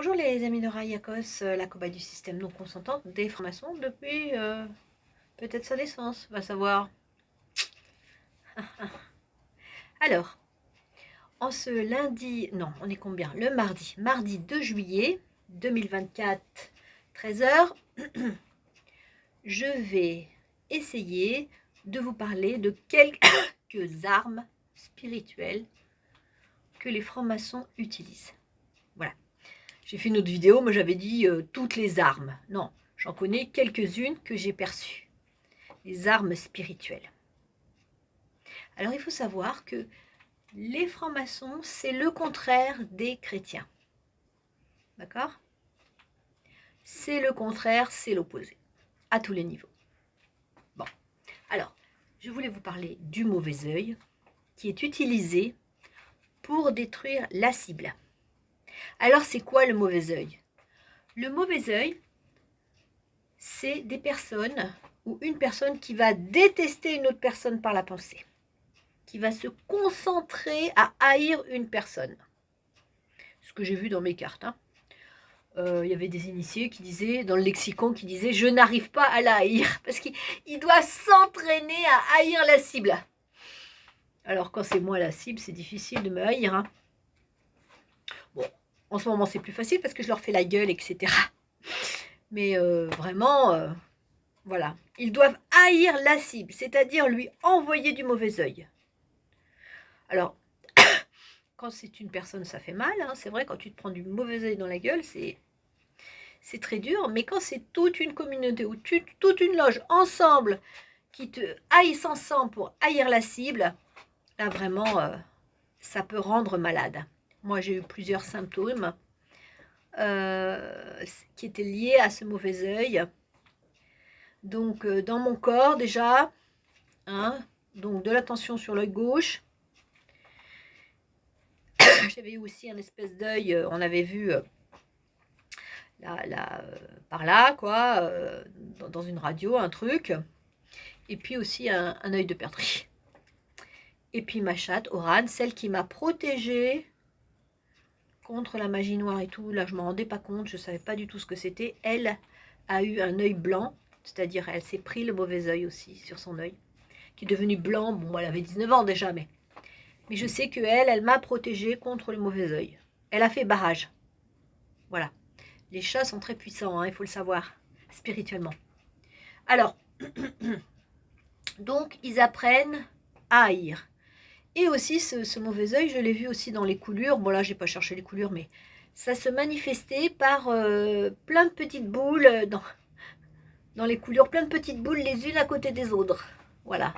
Bonjour les amis de Rayakos, la cobaye du système non consentante des francs-maçons depuis peut-être sa naissance, va savoir. Alors, en ce lundi, non, on est combien? Le mardi 2 juillet 2024, 13h, je vais essayer de vous parler de quelques armes spirituelles que les francs-maçons utilisent. Voilà. J'ai fait une autre vidéo, moi j'avais dit toutes les armes. Non, j'en connais quelques-unes que j'ai perçues. Les armes spirituelles. Alors il faut savoir que les francs-maçons, c'est le contraire des chrétiens. D'accord? C'est le contraire, c'est l'opposé. À tous les niveaux. Bon. Alors, je voulais vous parler du mauvais œil qui est utilisé pour détruire la cible. Alors c'est quoi le mauvais œil? Le mauvais œil, c'est des personnes ou une personne qui va détester une autre personne par la pensée, qui va se concentrer à haïr une personne. Ce que j'ai vu dans mes cartes. Il y avait des initiés qui disaient, dans le lexicon, qui disaient « je n'arrive pas à la haïr » parce qu'il doit s'entraîner à haïr la cible. Alors quand c'est moi la cible, c'est difficile de me haïr. Bon, en ce moment c'est plus facile parce que je leur fais la gueule, etc. Mais vraiment, voilà. Ils doivent haïr la cible, c'est-à-dire lui envoyer du mauvais œil. Alors, quand c'est une personne, ça fait mal. C'est vrai, quand tu te prends du mauvais œil dans la gueule, c'est très dur. Mais quand c'est toute une communauté ou toute une loge ensemble qui te haïssent ensemble pour haïr la cible, là vraiment, ça peut rendre malade. Moi, j'ai eu plusieurs symptômes qui étaient liés à ce mauvais œil. Donc, dans mon corps déjà, donc de la tension sur l'œil gauche. J'avais eu aussi un espèce d'œil, on avait vu par là, quoi, dans une radio, un truc. Et puis aussi un œil de perdrix. Et puis ma chatte, Oran, celle qui m'a protégée contre la magie noire et tout. Là, je ne me rendais pas compte, je ne savais pas du tout ce que c'était. Elle a eu un œil blanc, c'est-à-dire elle s'est pris le mauvais œil aussi sur son œil, qui est devenu blanc. Bon, elle avait 19 ans déjà, mais je sais qu'elle, elle m'a protégée contre le mauvais œil. Elle a fait barrage. Voilà. Les chats sont très puissants, il faut le savoir, spirituellement. Alors, donc, ils apprennent à haïr. Et aussi, ce mauvais œil, je l'ai vu aussi dans les coulures. Bon, là, je n'ai pas cherché les coulures, mais ça se manifestait par plein de petites boules dans les coulures, plein de petites boules les unes à côté des autres. Voilà.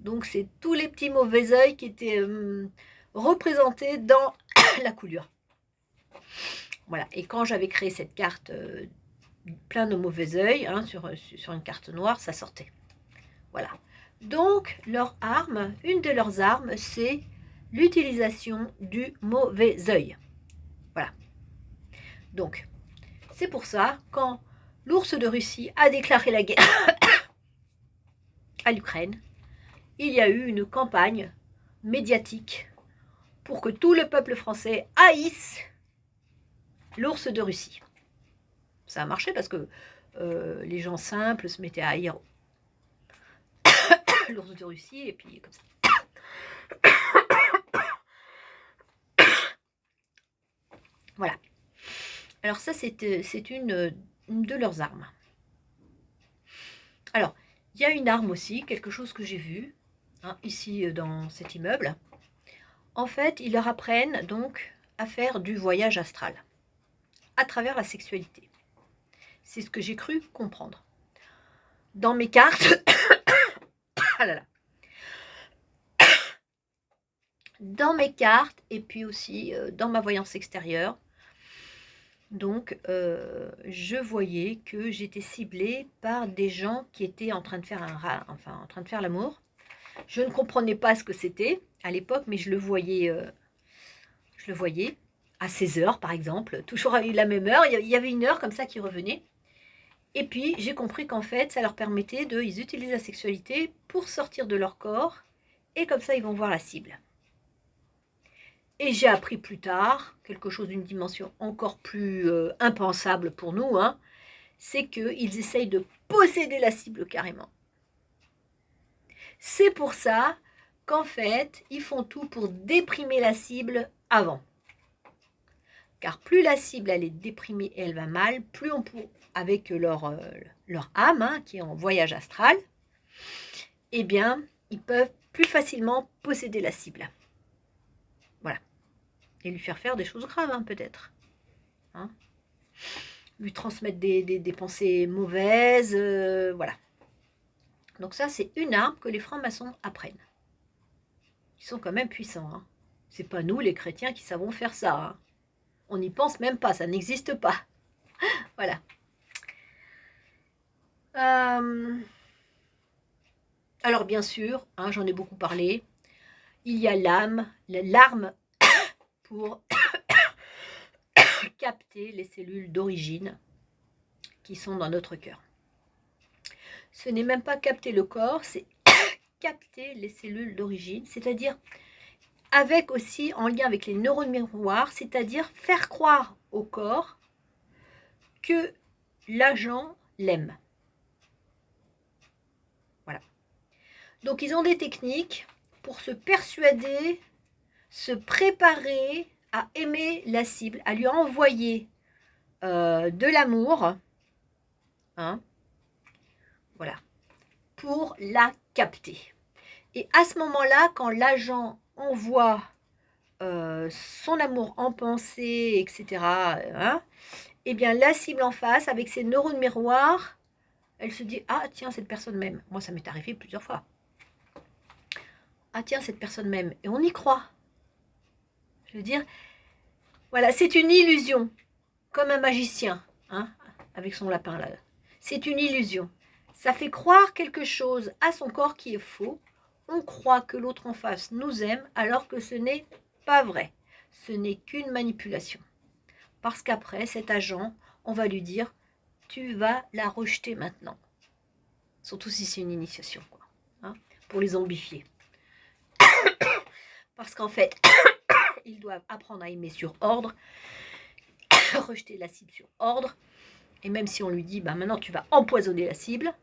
Donc, c'est tous les petits mauvais œils qui étaient représentés dans la coulure. Voilà. Et quand j'avais créé cette carte plein de mauvais œils sur une carte noire, ça sortait. Voilà. Donc, leur arme, une de leurs armes, c'est l'utilisation du mauvais œil. Voilà. Donc, c'est pour ça, quand l'ours de Russie a déclaré la guerre à l'Ukraine, il y a eu une campagne médiatique pour que tout le peuple français haïsse l'ours de Russie. Ça a marché parce que les gens simples se mettaient à haïr l'ours de Russie et puis comme ça. Voilà. Alors ça, c'est une de leurs armes. Alors, il y a une arme aussi, quelque chose que j'ai vu, ici dans cet immeuble. En fait, ils leur apprennent donc à faire du voyage astral, à travers la sexualité. C'est ce que j'ai cru comprendre. Dans mes cartes, ah là là. Dans mes cartes et puis aussi dans ma voyance extérieure, donc je voyais que j'étais ciblée par des gens qui étaient en train de faire en train de faire l'amour. Je ne comprenais pas ce que c'était à l'époque, mais je le voyais à 16h par exemple, toujours à la même heure. Il y avait une heure comme ça qui revenait. Et puis j'ai compris qu'en fait, ça leur permettait ils utilisent la sexualité pour sortir de leur corps et comme ça ils vont voir la cible. Et j'ai appris plus tard, quelque chose d'une dimension encore plus impensable pour nous, hein, c'est qu'ils essayent de posséder la cible carrément. C'est pour ça qu'en fait, ils font tout pour déprimer la cible avant. Car plus la cible elle est déprimée et elle va mal, plus on peut, avec leur âme, hein, qui est en voyage astral, eh bien, ils peuvent plus facilement posséder la cible. Voilà. Et lui faire des choses graves, hein, peut-être. Hein, lui transmettre des pensées mauvaises, voilà. Donc ça, c'est une arme que les francs-maçons apprennent. Ils sont quand même puissants. Hein. C'est pas nous, les chrétiens, qui savons faire ça. Hein. On n'y pense même pas, ça n'existe pas. Voilà. Alors bien sûr, hein, j'en ai beaucoup parlé, il y a l'arme pour capter les cellules d'origine qui sont dans notre cœur. Ce n'est même pas capter le corps, c'est capter les cellules d'origine, c'est-à-dire avec aussi en lien avec les neurones miroirs, c'est-à-dire faire croire au corps que l'agent l'aime. Voilà. Donc ils ont des techniques pour se persuader, se préparer à aimer la cible, à lui envoyer de l'amour, hein, voilà, pour la capter. Et à ce moment-là, quand l'agent envoie son amour en pensée, etc., hein, eh bien la cible en face, avec ses neurones miroirs, elle se dit « Ah tiens, cette personne m'aime ». Moi, ça m'est arrivé plusieurs fois. « Ah tiens, cette personne m'aime ». Et on y croit. Je veux dire, voilà, c'est une illusion, comme un magicien, hein, avec son lapin là. C'est une illusion. Ça fait croire quelque chose à son corps qui est faux. On croit que l'autre en face nous aime alors que ce n'est pas vrai. Ce n'est qu'une manipulation. Parce qu'après, cet agent, on va lui dire « Tu vas la rejeter maintenant ». Surtout si c'est une initiation, quoi, hein, pour les zombifier. Parce qu'en fait, ils doivent apprendre à aimer sur ordre, rejeter la cible sur ordre. Et même si on lui dit, bah maintenant tu vas empoisonner la cible,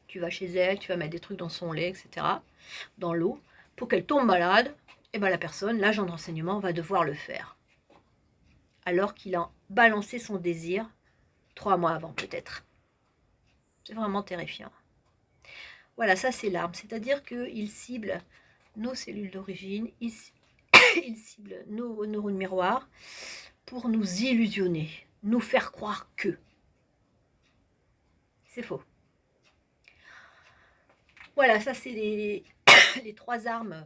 tu vas chez elle, tu vas mettre des trucs dans son lait, etc., dans l'eau, pour qu'elle tombe malade, et ben la personne, l'agent de renseignement, va devoir le faire. Alors qu'il a balancé son désir 3 mois avant, peut-être. C'est vraiment terrifiant. Voilà, ça c'est l'arme. C'est-à-dire qu'il cible nos cellules d'origine, il cible nos neurones miroirs pour nous illusionner, nous faire croire que. C'est faux. Voilà, ça c'est les 3 armes.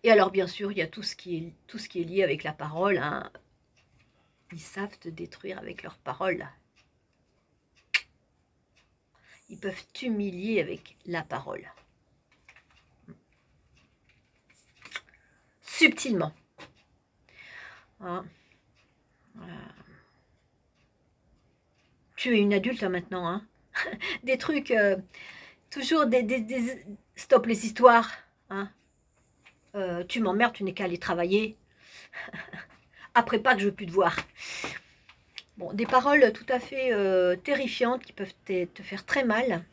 Et alors bien sûr, il y a tout ce qui est lié avec la parole. Hein. Ils savent te détruire avec leurs paroles. Ils peuvent t'humilier avec la parole. Subtilement. Hein. Tu es une adulte hein, maintenant. Hein. Des trucs, toujours stop les histoires. Hein. Tu m'emmerdes, tu n'es qu'à aller travailler. Après pas que je veux plus te voir. Bon, des paroles tout à fait terrifiantes qui peuvent te faire très mal.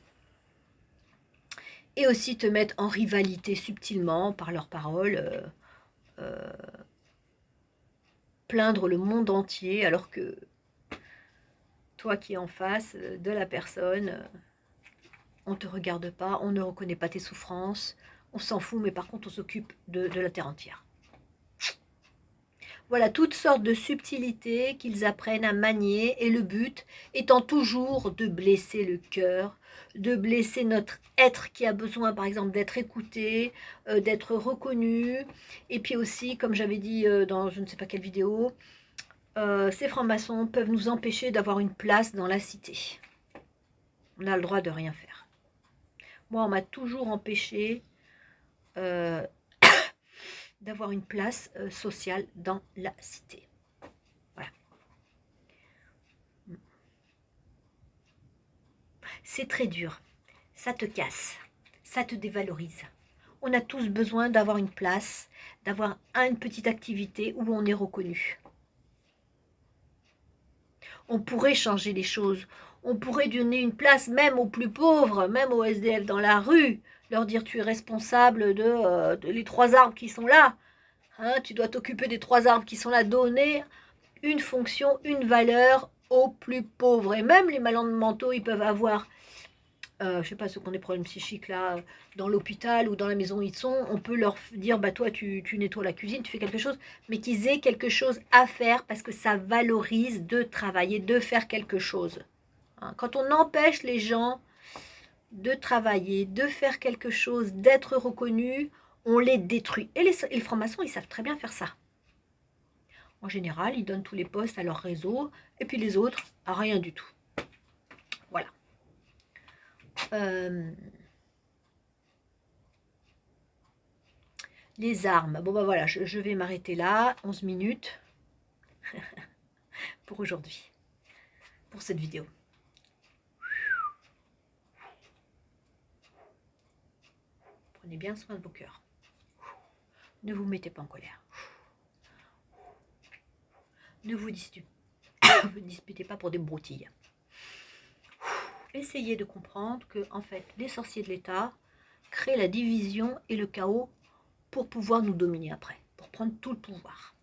Et aussi te mettre en rivalité subtilement par leurs paroles. Plaindre le monde entier alors que toi qui es en face de la personne, on ne te regarde pas, on ne reconnaît pas tes souffrances, on s'en fout, mais par contre on s'occupe de la terre entière. Voilà, toutes sortes de subtilités qu'ils apprennent à manier, et le but étant toujours de blesser le cœur, de blesser notre être qui a besoin, par exemple, d'être écouté, d'être reconnu, et puis aussi, comme j'avais dit dans je ne sais pas quelle vidéo, ces francs-maçons peuvent nous empêcher d'avoir une place dans la cité. On a le droit de rien faire. Moi, on m'a toujours empêché d'avoir une place sociale dans la cité. Voilà. C'est très dur. Ça te casse. Ça te dévalorise. On a tous besoin d'avoir une place, d'avoir une petite activité où on est reconnu. On pourrait changer les choses. On pourrait donner une place même aux plus pauvres, même aux SDF dans la rue, leur dire tu es responsable de les 3 arbres qui sont là. Hein, tu dois t'occuper des 3 arbres qui sont là, donner une fonction, une valeur aux plus pauvres. Et même les malades mentaux, ils peuvent avoir, je sais pas, ceux qui ont des problèmes psychiques là, dans l'hôpital ou dans la maison où ils sont, on peut leur dire, bah toi tu nettoies la cuisine, tu fais quelque chose, mais qu'ils aient quelque chose à faire parce que ça valorise de travailler, de faire quelque chose. Hein, quand on empêche les gens de travailler, de faire quelque chose, d'être reconnus, on les détruit. Et les francs-maçons, ils savent très bien faire ça. En général, ils donnent tous les postes à leur réseau, et puis les autres, à rien du tout. Voilà. Les armes. Bon, bah voilà, je vais m'arrêter là. 11 minutes pour aujourd'hui, pour cette vidéo. Prenez bien soin de vos cœurs. Ne vous mettez pas en colère. Ne vous disputez pas pour des broutilles. Essayez de comprendre que, en fait, les sorciers de l'État créent la division et le chaos pour pouvoir nous dominer après, pour prendre tout le pouvoir.